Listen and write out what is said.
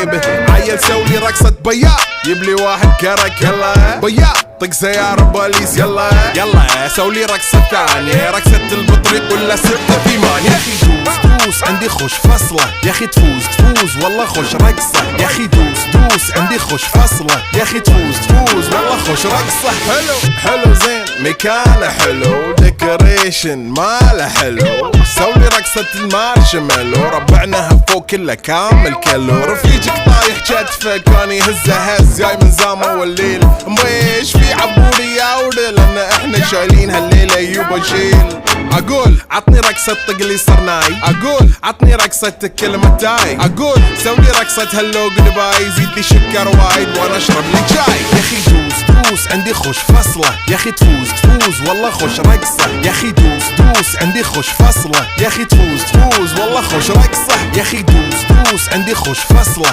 به. عيل سولي رقصة بياع يبلي واحد كرك يلا بياع طق سيارة بوليس يلا يلا سولي رقصة ثانية رقصة البطريق ولا 6 في 8. يا اخي دوس عندي خوش فصلة يا اخي تفوز والله خوش رقصة يا اخي دوس عندي خوش فصلة يا اخي تفوز والله خوش رقصة. حلو زين مكانه حلو ديكوريشن ماله حلو سولي رقصة المارشميلو ربعناها فوق كله كامل كيلو. رفيجك طايح كتفك كان يهز جاي من زامه والليل مبيش في عبوري يا ولد لان احنا شايلين هالليلة يوبا شيل. اقول عطني رقصة طقلي صرناي اقول عطني رقصة كلمة تاي اقول سولي رقصة هلو جودباي زيد لي شكر وايد وانا اشرب لي جاي. يا اخي دوس عندي خوش فصلة يا اخي تفوز والله خوش رقصة يا اخي دوس عندي خوش فصلة يا اخي تفوز والله خوش رقصة يا اخي دوس عندي خوش فصلة.